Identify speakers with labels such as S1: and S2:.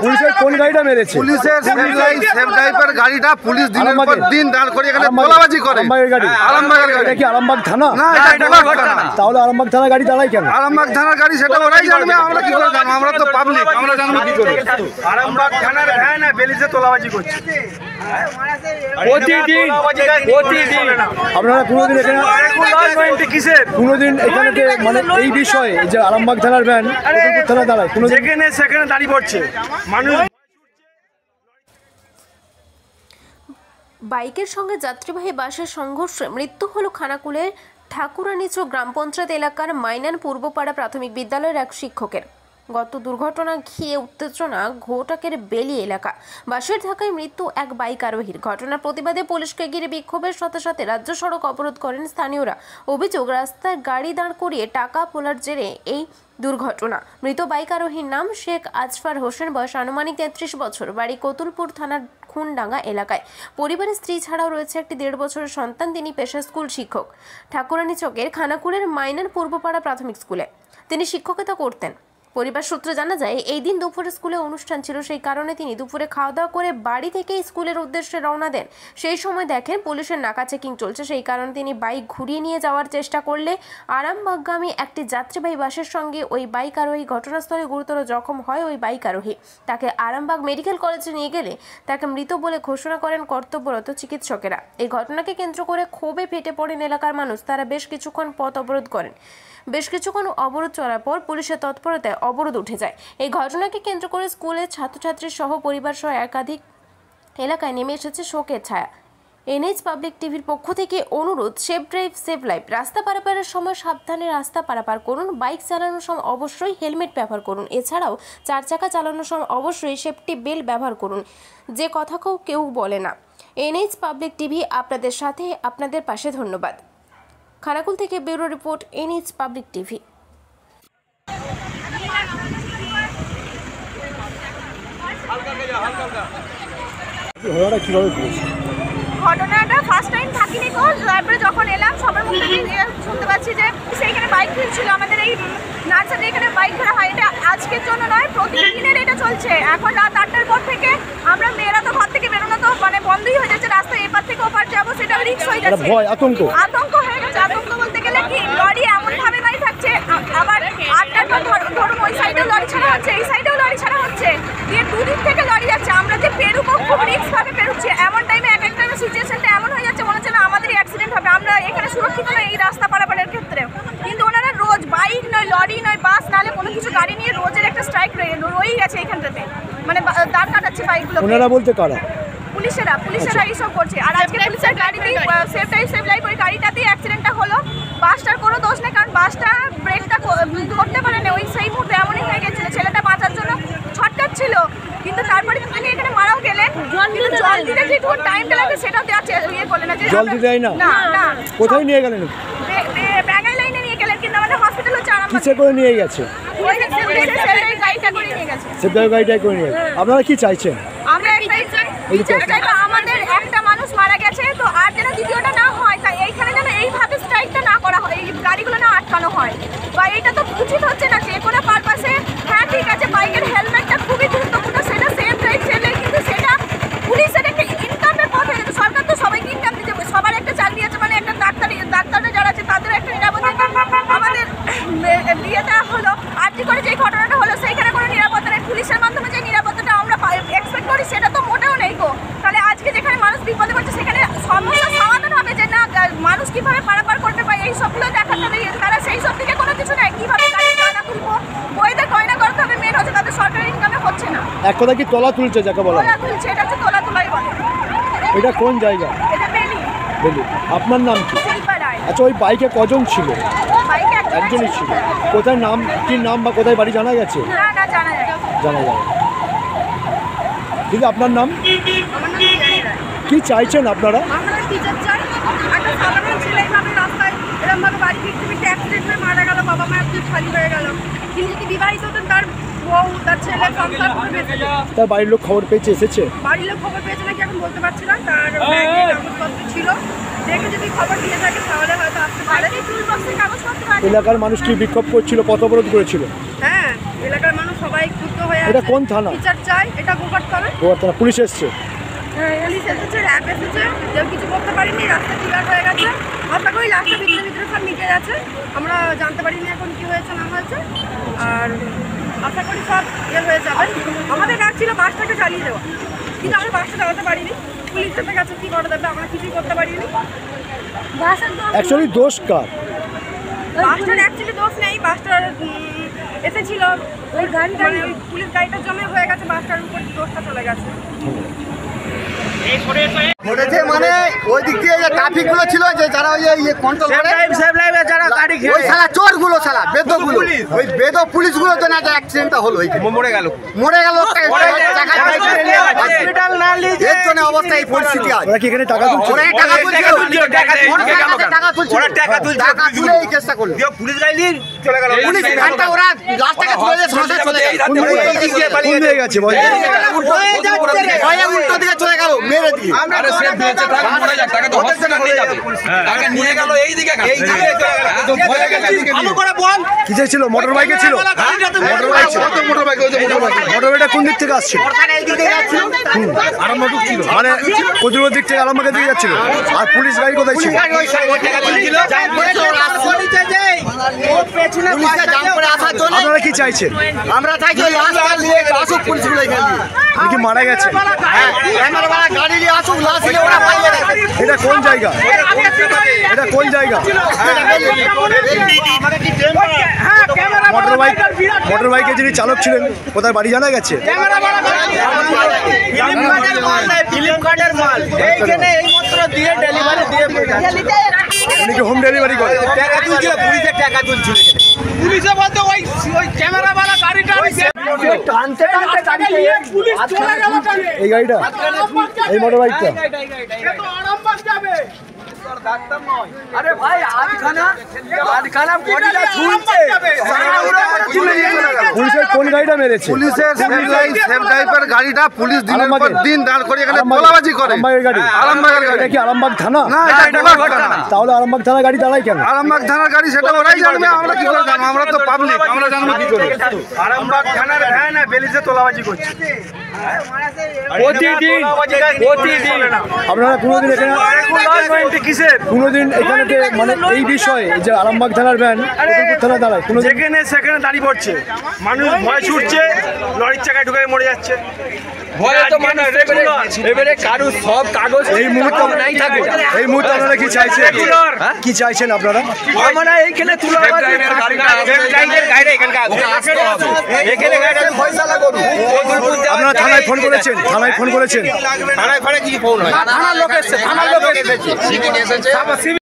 S1: পুলিশের কোন গাড়িটা মেরেছে?
S2: পুলিশের সেফ ড্রাইভার গাড়িটা পুলিশ দিনের পর দিন দাঁড় করে এখানে তোলাবাজি করে।
S1: আরামবাগের গাড়ি?
S2: আরামবাগের গাড়ি।
S1: এটা কি আরামবাগ থানা?
S2: না, এটা গোলাঘাট থানা।
S1: তাহলে আরামবাগ থানা গাড়ি দাঁড়ায় কেন?
S2: আরামবাগ থানার গাড়ি সেটা ওরাই জানবে, আমরা কি করে জানবো? আমরা তো পাবলিক, আমরা জানবো কি করে?
S3: আরামবাগ থানার ভ্যান বেলিজে তোলাবাজি করছে প্রতিদিন।
S1: আপনারা কোনোদিন এখানে কোনোদিন এখানে মানে এই বিষয়ে যে আরামবাগ থানার ভ্যান থানা দাঁড়ায় কোনো
S3: যেখানে সেখানে দাঁড়িয়ে পড়ছে মানুষ।
S4: বাইকের সঙ্গে যাত্রীবাহী বাসের সংঘর্ষে মৃত্যু হলো খানাকুলের ঠাকুরানীচর গ্রাম পঞ্চায়েত এলাকার মাইনান পূর্বপাড়া প্রাথমিক বিদ্যালয়ের এক শিক্ষকের। গত দুর্ঘটনা ঘিরে উত্তেজনা ঘোটাকের বেলি এলাকা। বাসের ধাক্কায় মৃত্যু এক বাইক আরোহীর। ঘটনার প্রতিবাদে পুলিশকে ঘিরে বিক্ষোভের সাথে সাথে রাজ্য সড়ক অবরোধ করেন স্থানীয়রা। অভিযোগ, রাস্তায় গাড়ি দাঁড় করিয়ে টাকা তোলার জেরে এই দুর্ঘটনা। মৃত বাইক আরোহীর নাম শেখ আজফার হোসেন, বয়স আনুমানিক 33 বছর, বাড়ি কতুলপুর থানার খুনডাঙ্গা এলাকায়। পরিবারের স্ত্রী ছাড়াও রয়েছে একটি 1.5 বছরের সন্তান। তিনি পেশা স্কুল শিক্ষক। ঠাকুরানীচকের খানাকুলের মাইনান পূর্বপাড়া প্রাথমিক স্কুলে তিনি শিক্ষকতা করতেন। পরিবার সূত্রে জানা যায়, এই দিন দুপুরে স্কুলে অনুষ্ঠান ছিল, সেই কারণে তিনি দুপুরে খাওয়া দাওয়া করে বাড়ি থেকে স্কুলের উদ্দেশ্যে রওনা দেন। সেই সময় দেখেন পুলিশের নাকা চেকিং চলছে, সেই কারণে তিনি বাইক ঘুরিয়ে নিয়ে যাওয়ার চেষ্টা করলে আরামবাগগামী একটি যাত্রীবাহী বাসের সঙ্গে ওই বাইক আরোহী ঘটনাস্থলে গুরুতর জখম হয়। ওই বাইক আরোহী তাকে আরামবাগ মেডিকেল কলেজে নিয়ে গেলে তাকে মৃত বলে ঘোষণা করেন কর্তব্যরত চিকিৎসকেরা। এই ঘটনাকে কেন্দ্র করে ক্ষোভে ফেটে পড়েন এলাকার মানুষ। তারা বেশ কিছুক্ষণ পথ অবরোধ করেন। বেশ কিছুক্ষণ অবরোধ চলার পর পুলিশের তৎপরতায় অবরোধ উঠে যায়। এই ঘটনাকে কেন্দ্র করে স্কুলের ছাত্রছাত্রী সহ পরিবার সহ একাধিক এলাকায় নেমে এসেছে শোকের ছায়া। এনএইচ পাবলিক টিভির পক্ষ থেকে অনুরোধ, সেফ ড্রাইভ সেভ লাইফ। রাস্তা পারাপারের সময় সাবধানে রাস্তা পারাপার করুন। বাইক চালানোর সময় অবশ্যই হেলমেট ব্যবহার করুন। এছাড়াও 4 চাকা চালানোর সময় অবশ্যই সেফটি বেল্ট ব্যবহার করুন, যে কথা কেউ বলে না। এনএইচ পাবলিক টিভি আপনাদের সাথে, আপনাদের পাশে। ধন্যবাদ। খানাকুল থেকে bureau report, NH public TV.
S5: ঘটনাটা ফার্স্ট টাইম থাকিনি তো, তারপরে যখন এলাম সবার মুখ থেকে শুনতে পাচ্ছি যে সেইখানে বাইক ফিরছিল। আমাদের এই নার্সারি এখানে বাইক ধরা হয়, এটা আজকের জন্য নয়, প্রতিদিনের এটা চলছে। এখন রাত 8টার পর থেকে আমরা মেয়েরা তো ঘর থেকে বেরোনো তো মানে বন্ধই হয়ে যাচ্ছে। রাস্তায় এপার থেকে ওপার যাবো সেটা রিস্ক হয়ে যাচ্ছে, আতঙ্ক হয়ে গেছে। আতঙ্ক বলতে গেলে কি, লরি এমন ভাবে নাই থাকছে, আবার 8টার পর ধরুন ওই সাইডেও লরি ছাড়া হচ্ছে, এই সাইডেও লরি ছাড়া হচ্ছে, দিয়ে দুদিক থেকে লরি যাচ্ছে। আমরা যে পেরুবো খুব রিস্ক ভাবে পেরুচ্ছি। এমন টাইমে এক একটা সিচুয়েশনটা এমন হয়ে যাচ্ছে মনে হচ্ছে না আমাদেরই অ্যাক্সিডেন্ট হবে। আমরা এখানে সুরক্ষিত নয় এই রাস্তা পারাপারের ক্ষেত্রে, কিন্তু ওনারা রোজ বাইক নয়, লরি নয়, বাস নালে কোনো কিছু গাড়ি নিয়ে রোজের একটা স্ট্রাইক রয়েই গেছে এইখানটাতে, মানে দাঁড় কাটাচ্ছে বাইকগুলো।
S1: ওনারা বলতে কারা?
S5: পুলিশেরা এইসব করছে। আর আজকে পুলিশের গাড়িতেই সেফ ড্রাইভ সেভ লাইফ ওই গাড়িটাতেই অ্যাক্সিডেন্টটা হলো। বাসটার কোনো দোষ নেই, কারণ বাসটা ব্রেকটা ধরতে পারেনি, ওই সেই মুহূর্তে এমনই হয়ে গেছিল। ছেলেটা বাঁচার জন্য ছটকাচ্ছিল, কিন্তু তারপরে তিনি এখানে মারাও গেলেন। জল দিতে যে একটু টাইমটা লাগে সেটাও ইয়ে করলেন না।
S1: জল দিতে দেয় না?
S5: না।
S1: কোথায় নিয়ে গেলেন?
S5: ব্যাঙ্গাই লাইনে নিয়ে গেলেন, কিন্তু আমাদের হসপিটাল হচ্ছে আরামবাগ।
S1: কিসে করে নিয়ে গেছে?
S5: গাড়িটা করে নিয়ে গেছে।
S1: সেফ গাড়িটাই করে নিয়ে গেছে। আপনারা কি চাইছেন?
S5: আমরা একটাই চাই, আমাদের একটা মানুষ মারা গেছে তো আর যেন দ্বিতীয়টা না হয়, তাই এইখানে যেন এইভাবে স্ট্রাইকটা না করা হয়, এই গাড়িগুলো না আটকানো হয়। বা এটা তো উচিত হচ্ছে না যে কোনো পারপাসে। হ্যাঁ ঠিক আছে, বাইকের হেলমেটটা খুবই গুরুত্বপূর্ণ, সেটা সেফ ড্রাইভ সেভ লাইফ, কিন্তু সেটা পুলিশের একটা ইনকামের পথ হয়ে যাচ্ছে। সরকার তো সবাইকে ইনকাম দিতে, সবার একটা চাকরি আছে, মানে একটা ডাক্তাররা যারা আছে তাদের একটা নিরাপত্তা। আমাদের দিয়ে দেওয়া হলো আর্জি করে যে ঘটনাটা হলো, সেইখানে কোনো নিরাপত্তা নেই। পুলিশের মাধ্যমে যে নিরাপত্তাটা আমরা এক্সপেক্ট করি সেটা তো মোটেও নেই গো। তাহলে আজকে যেখানে মানুষ বিপদে পড়ছে সেখানে সমস্যার সমাধান হবে যে না, মানুষ কিভাবে পারাপার করতে পারে এই সবগুলো দেখাতে হবে। তারা সেই সব দিকে কোনো কিছু নেই, কিভাবে গাড়ি গয়না তুলবো, বইদের গয়না করতে হবে, মেন হচ্ছে তাদের সরকারি ইনকামে হচ্ছে না।
S1: এক কথা কি তোলা তুলছে যাকে বলা?
S5: তোলা তুলছে, এটা হচ্ছে তোলা তুলাই বলে।
S1: এটা কোন জায়গা?
S5: এটা বেলি।
S1: আপনার নাম কি? আচ্ছা, ওই বাইকে কজন ছিল? একজনই ছিল। কোথায় নাম, কি নাম বা কোথায় বাড়ি জানা গেছে?
S5: না জানা যায়।
S1: কিন্তু আপনার নাম কি চাইছেন আপনারা?
S5: আমরা টিচার চাই। একটা সাধারণ ছেলে এইভাবে রাস্তায় এরকমভাবে বাড়ি ফিরতে ফিরতে অ্যাক্সিডেন্ট হয়ে মারা গেল, বাবা মা একটু খালি হয়ে গেল। তিনি যদি বিবাহিত হতেন, তার বউ তার ছেলে সংসার করবে।
S1: তার বাড়ির লোক খবর পেয়েছে, এসেছে?
S5: বাড়ির লোক খবর পেয়েছে নাকি এখন বলতে পারছি না। তার ব্যাগে কাগজপত্র ছিল, দেখে যদি খবর দিয়ে থাকে তাহলে হয়তো আসতে পারে। কাগজপত্র
S1: এলাকার মানুষ কি বিক্ষোভ করছিল, পথ অবরোধ করেছিল?
S5: হ্যাঁ, এলাকার মানুষ সবাই খুব বাধ্য হয়ে
S1: এটা
S5: আছে।
S1: কোন থানা?
S5: বিচার চাই, এটা গোপাটতলা।
S1: গোয়ারতলা পুলিশ এসছে।
S5: পুলিশ এসেছে, র্যাব এসেছে, কেউ কিছু করতে পারিনি, রাস্তা ক্লিয়ার হয়ে গেছে। আশা করি লাস্টের ভিতরে সব মিটে গেছে। আমরা জানতে পারিনি এখন কি হয়েছে না হয়েছে, আর আশা করি সব হয়ে যাবে। আমাদের কাজ ছিল বাসটাকে চালিয়ে দেওয়া, কিন্তু আমরা বাসটা চালাতে পারিনি। পুলিশ এসে গেছে, কী করে দেবে, আমরা কিছুই করতে পারিনি।
S1: অ্যাকচুয়ালি দোষ কার?
S5: বাসটার অ্যাকচুয়ালি দোষ নেই, বাসটার এসেছিল ওই গাড়ি মানে ওই পুলিশ গাড়িটা জমে হয়ে গেছে, বাসটার উপর দোষটা চলে গেছে।
S2: ঘটেছে মানে ওই দিক দিয়ে যে ট্রাফিক গুলো ছিল, যে যারা ওই কন্ট্রোল করে ওই শালা চোর গুলো, শালা বেদ গুলো, ওই বেদ পুলিশ গুলো জন্য যে অ্যাক্সিডেন্টটা হলো, ওই মরে গেল এর জন্য অবস্থা এই পরিস্থিতি আছে।
S1: ওরা কি এখানে টাকা তুলছে?
S2: ওরা টাকা তুলে এই কেসটা করলো। পুলিশ ভ্যানটা ওরা লাস্টটাকে তুলে দিয়ে সংসার চলে গেল।
S1: কোন দিকে গেছে বল?
S2: ভয়ে উল্টো দিকে চলে গেল, মেরে দিয়ে।
S1: কি ছিল? মোটর বাইকে ছিল? মোটর বাইক ছিল। মোটর বাইকটা কোন দিক থেকে আসছিল? মানে কচুর দিক থেকে আরামবাগের দিকে যাচ্ছিল। আর পুলিশ গাড়ি কোথায় ছিল? আপনারা কি চাইছেন?
S2: আমরা চাইছি আসুক পুলিশগুলো এখানে দিয়ে।
S1: কি মারা গেছে?
S2: গাড়ি নিয়ে আসুক, লাশ নিয়ে ওরা পালিয়ে গেছে।
S1: এটা কোন জায়গা? এটা কোন জায়গা? মোটর বাইকে যিনি চালক ছিলেন কোথায় বাড়ি জানা গেছে? উনি কি হোম ডেলিভারি করে? এই গাড়িটা, এই মোটর বাইকটা পুলিশের কোন গাড়িটা মেরেছে?
S2: পুলিশের সেফ ড্রাইভার গাড়িটা পুলিশ দিনের পর দিন দাঁড় করে এখানে তোলাবাজি করে।
S1: আরামবাগের গাড়ি?
S2: আরামবাগের গাড়ি।
S1: এটা কি আরামবাগ থানা?
S2: না, এটা গোঘাট থানা।
S1: তাহলে আরামবাগ থানা গাড়ি দাঁড়ায় কেন?
S2: আরামবাগ থানার গাড়ি সেটা ওরাই জানবে, আমরা কি করে জানবো? আমরা তো পাবলিক, আমরা জানবো কি করে?
S3: আরামবাগ থানার ভ্যান বেলিজে তোলাবাজি করছে
S1: প্রতিদিন আপনারা কোনোদিন এখানে কোনোদিন এখানে মানে এই বিষয়ে যে আরামবাগ থানার ভ্যান থানা দাঁড়ায় কোনোদিন?
S3: যেখানে সেখানে দাঁড়িয়ে পড়ছে, মানুষ ভয় ছুটছে, লরির চাকায় ঢুকে মরে যাচ্ছে।
S6: এবারে কারুর সব কাগজ
S1: এই মুহূর্তে এই মুহূর্তে আপনারা কি চাইছেন? কি চাইছেন আপনারা?
S6: আমরা এইখানে তুলে
S1: আপনারা থানায় ফোন করেছেন? থানায় ফোন করেছেন?
S6: থানায় কি ফোন হয়? থানার লোক এসেছে, থানার লোক এসেছে।